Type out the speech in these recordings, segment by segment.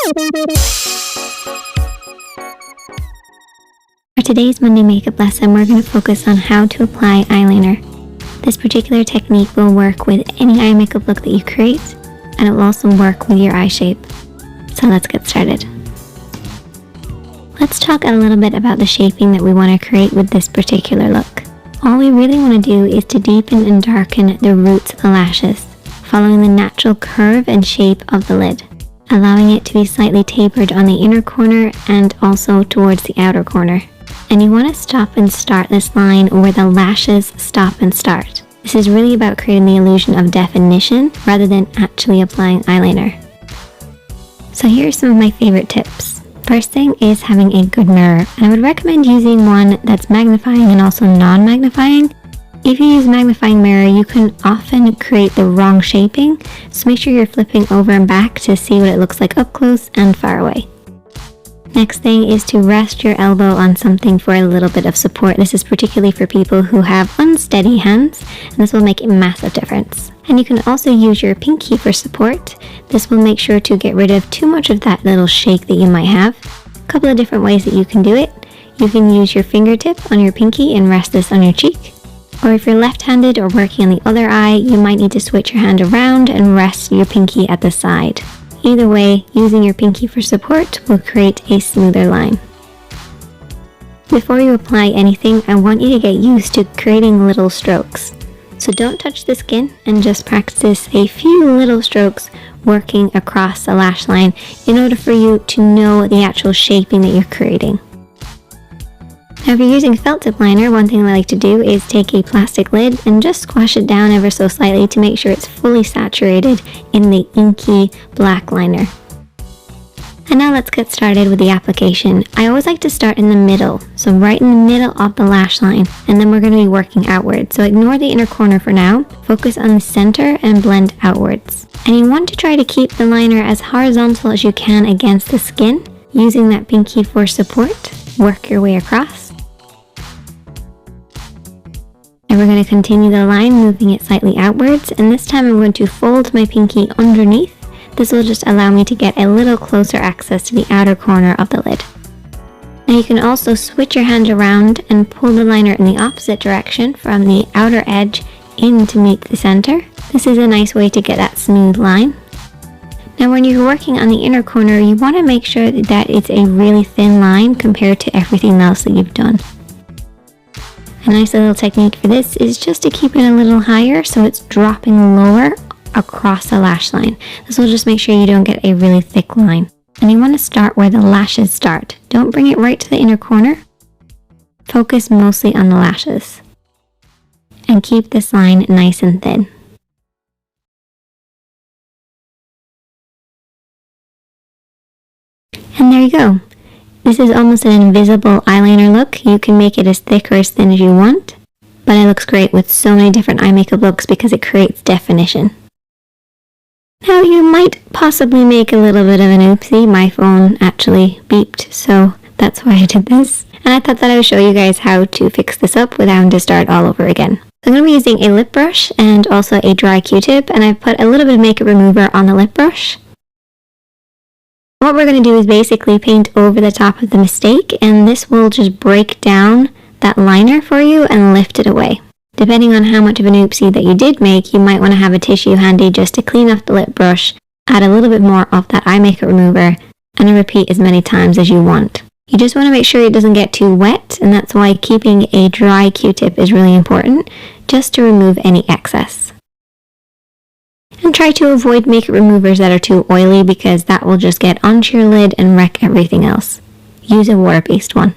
For today's Monday makeup lesson, we're going to focus on how to apply eyeliner. This particular technique will work with any eye makeup look that you create, and it will also work with your eye shape. So let's get started. Let's talk a little bit about the shaping that we want to create with this particular look. All we really want to do is to deepen and darken the roots of the lashes, following the natural curve and shape of the lid, allowing it to be slightly tapered on the inner corner and also towards the outer corner. And you want to stop and start this line where the lashes stop and start. This is really about creating the illusion of definition rather than actually applying eyeliner. So here are some of my favorite tips. First thing is having a good mirror, and I would recommend using one that's magnifying and also non-magnifying. If you use magnifying mirror, you can often create the wrong shaping, so make sure you're flipping over and back to see what it looks like up close and far away. Next thing is to rest your elbow on something for a little bit of support. This is particularly for people who have unsteady hands, and this will make a massive difference. And you can also use your pinky for support. This will make sure to get rid of too much of that little shake that you might have. A couple of different ways that you can do it. You can use your fingertip on your pinky and rest this on your cheek. Or if you're left-handed or working on the other eye, you might need to switch your hand around and rest your pinky at the side. Either way, using your pinky for support will create a smoother line. Before you apply anything, I want you to get used to creating little strokes. So don't touch the skin and just practice a few little strokes working across the lash line in order for you to know the actual shaping that you're creating. Now if you're using felt tip liner, one thing I like to do is take a plastic lid and just squash it down ever so slightly to make sure it's fully saturated in the inky black liner. And now let's get started with the application. I always like to start in the middle, so right in the middle of the lash line, and then we're going to be working outward. So ignore the inner corner for now, focus on the center and blend outwards. And you want to try to keep the liner as horizontal as you can against the skin, using that pinky for support. Work your way across. And we're going to continue the line, moving it slightly outwards, and this time I'm going to fold my pinky underneath. This will just allow me to get a little closer access to the outer corner of the lid. Now you can also switch your hand around and pull the liner in the opposite direction from the outer edge in to meet the center. This is a nice way to get that smooth line. Now when you're working on the inner corner, you want to make sure that it's a really thin line compared to everything else that you've done. A nice little technique for this is just to keep it a little higher so it's dropping lower across the lash line. This will just make sure you don't get a really thick line. And you want to start where the lashes start. Don't bring it right to the inner corner. Focus mostly on the lashes. And keep this line nice and thin. And there you go. This is almost an invisible eyeliner look. You can make it as thick or as thin as you want, but it looks great with so many different eye makeup looks because it creates definition. Now you might possibly make a little bit of an oopsie. My phone actually beeped, so that's why I did this. And I thought that I would show you guys how to fix this up without having to start all over again. So I'm going to be using a lip brush and also a dry Q-tip, and I've put a little bit of makeup remover on the lip brush. What we're going to do is basically paint over the top of the mistake, and this will just break down that liner for you and lift it away. Depending on how much of an oopsie that you did make, you might want to have a tissue handy just to clean off the lip brush, add a little bit more of that eye makeup remover, and repeat as many times as you want. You just want to make sure it doesn't get too wet, and that's why keeping a dry Q-tip is really important, just to remove any excess. And try to avoid makeup removers that are too oily because that will just get onto your lid and wreck everything else. Use a water-based one.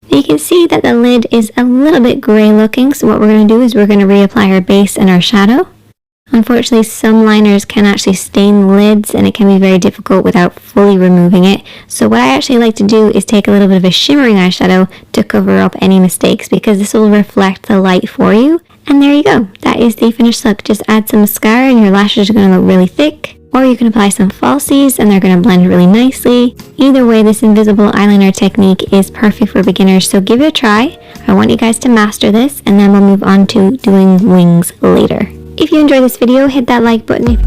You can see that the lid is a little bit gray looking, so what we're going to do is we're going to reapply our base and our shadow. Unfortunately, some liners can actually stain lids and it can be very difficult without fully removing it. So what I actually like to do is take a little bit of a shimmering eyeshadow to cover up any mistakes because this will reflect the light for you. And there you go. That is the finished look. Just add some mascara and your lashes are going to look really thick. Or you can apply some falsies and they're going to blend really nicely. Either way, this invisible eyeliner technique is perfect for beginners, so give it a try. I want you guys to master this and then we'll move on to doing wings later. If you enjoyed this video, hit that like button.